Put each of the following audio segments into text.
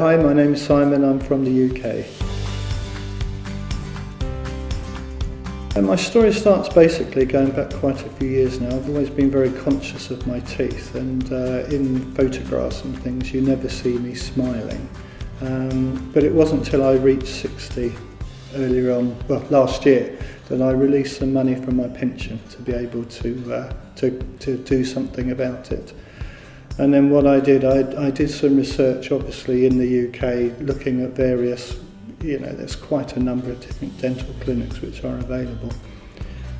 Hi, my name is Simon, I'm from the UK. And my story starts basically going back quite a few years now. I've always been very conscious of my teeth, and in photographs and things you never see me smiling. But it wasn't until I reached 60 earlier on, well, last year, that I released some money from my pension to be able to do something about it. And then what I did some research, obviously, in the UK, looking at various, there's quite a number of different dental clinics which are available.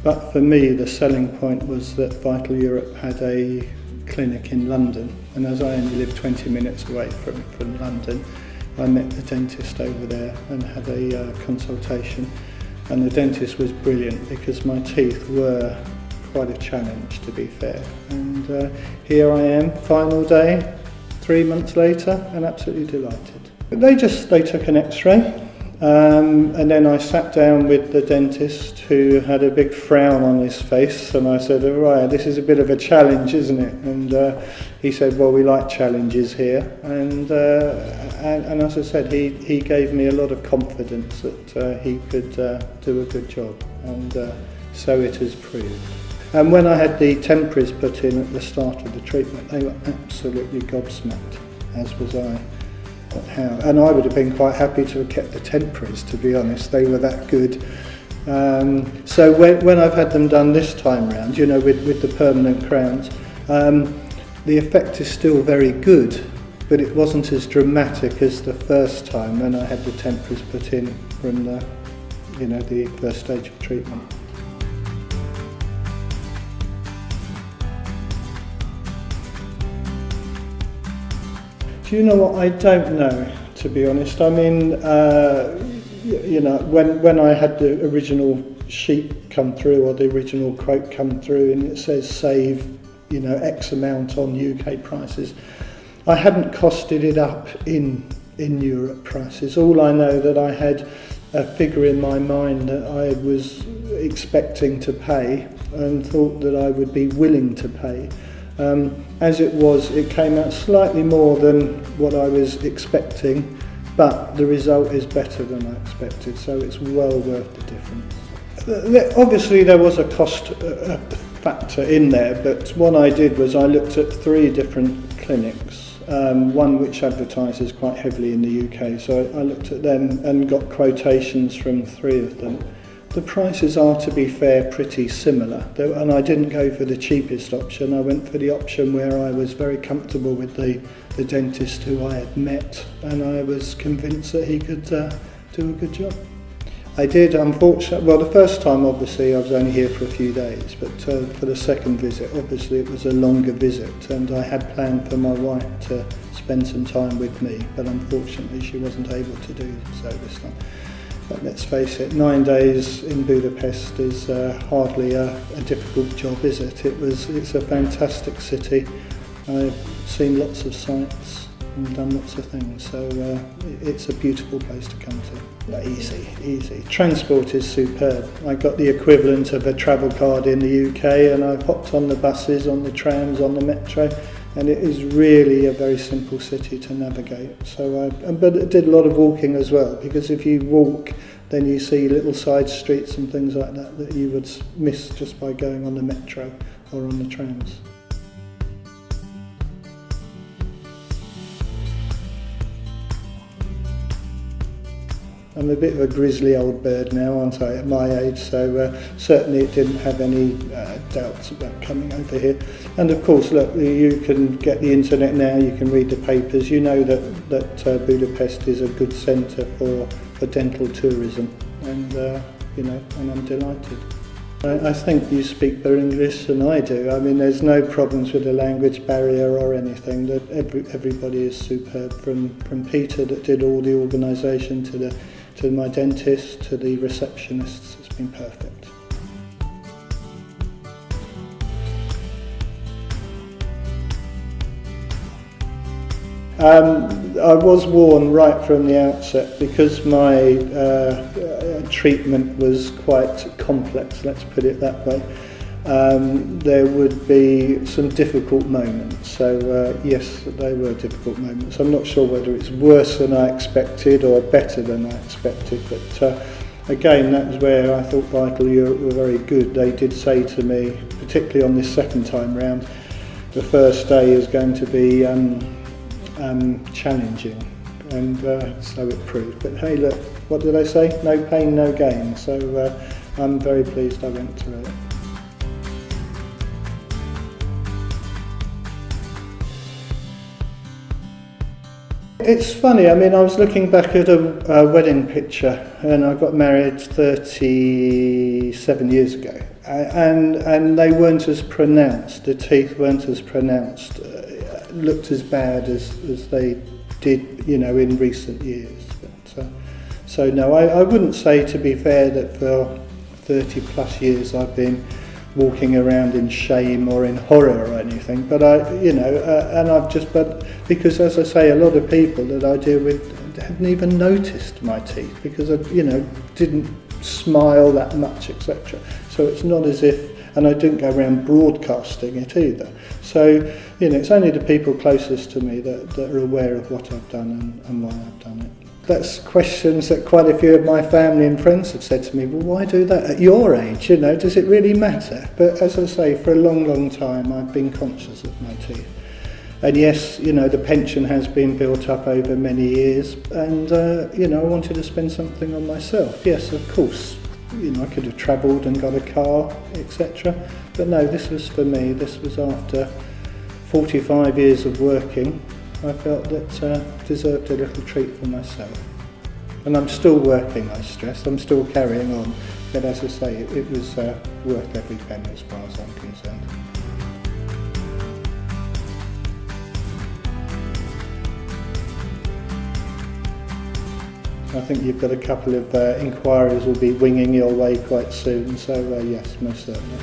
But for me, the selling point was that VitalEurope had a clinic in London, and as I only live 20 minutes away from London, I met the dentist over there and had a consultation, and the dentist was brilliant because my teeth were quite a challenge, to be fair. And here I am, final day, 3 months later, and absolutely delighted. They took an X-ray, and then I sat down with the dentist, who had a big frown on his face, and I said, "All right, this is a bit of a challenge, isn't it?" And he said, "Well, we like challenges here," and as I said, he gave me a lot of confidence that he could do a good job, and so it has proved. And when I had the temporaries put in at the start of the treatment, they were absolutely gobsmacked, as was I. And I would have been quite happy to have kept the temporaries, to be honest. They were that good. So when I've had them done this time round, with the permanent crowns, the effect is still very good, but it wasn't as dramatic as the first time when I had the temporaries put in from the first stage of treatment. Do you know what? I don't know, to be honest. I mean, when I had the original sheet come through, or the original quote come through, and it says save, X amount on UK prices, I hadn't costed it up in Europe prices. All I know that I had a figure in my mind that I was expecting to pay and thought that I would be willing to pay. As it was, it came out slightly more than what I was expecting, but the result is better than I expected, so it's well worth the difference. Obviously there was a cost factor in there, but what I did was I looked at 3 different clinics, one which advertises quite heavily in the UK, so I looked at them and got quotations from 3 of them. The prices are, to be fair, pretty similar, and I didn't go for the cheapest option. I went for the option where I was very comfortable with the dentist who I had met, and I was convinced that he could do a good job. I did, unfortunately. Well, the first time, obviously, I was only here for a few days, but for the second visit, obviously, it was a longer visit, and I had planned for my wife to spend some time with me, but unfortunately, she wasn't able to do so this time. But let's face it, 9 days in Budapest is hardly a difficult job, is it? It's a fantastic city. I've seen lots of sights and done lots of things, so it's a beautiful place to come to. Easy. Transport is superb. I got the equivalent of a travel card in the UK, and I've hopped on the buses, on the trams, on the metro, and it is really a very simple city to navigate. So, but I did a lot of walking as well, because if you walk, then you see little side streets and things like that you would miss just by going on the metro or on the trams. I'm a bit of a grizzly old bird now, aren't I, at my age, so certainly it didn't have any doubts about coming over here. And of course, look, you can get the internet now, you can read the papers, you know that Budapest is a good centre for dental tourism, and and I'm delighted. I think you speak better English than I do. I mean, there's no problems with the language barrier or anything. That everybody is superb, from Peter that did all the organisation to my dentist, to the receptionists. It's been perfect. I was warned right from the outset, because my treatment was quite complex, let's put it that way. there would be some difficult moments. So yes, they were difficult moments. I'm not sure whether it's worse than I expected or better than I expected, but again, that was where I thought VitalEurope were very good. They did say to me, particularly on this second time round, the first day is going to be challenging, and so it proved. But hey, look, what did I say? No pain, no gain. So I'm very pleased I went through it. It's funny, I mean, I was looking back at a wedding picture, and I got married 37 years ago, and they weren't as pronounced, the teeth weren't as pronounced, looked as bad as they did, you know, in recent years. But, so no, I wouldn't say, to be fair, that for 30 plus years I've been walking around in shame or in horror or anything, but and I've just, but because, as I say, a lot of people that I deal with hadn't even noticed my teeth because I, didn't smile that much, etc. So it's not as if, and I didn't go around broadcasting it either. So, it's only the people closest to me that are aware of what I've done and why I've done it. That's questions that quite a few of my family and friends have said to me, well, why do that at your age? Does it really matter? But as I say, for a long, long time, I've been conscious of my teeth. And yes, the pension has been built up over many years, and, I wanted to spend something on myself. Yes, of course, I could have travelled and got a car, etc. But no, this was for me. This was after 45 years of working. I felt that deserved a little treat for myself. And I'm still working, I stress, I'm still carrying on, but as I say, it was worth every penny as far as I'm concerned. I think you've got a couple of inquiries will be winging your way quite soon, so yes, most certainly.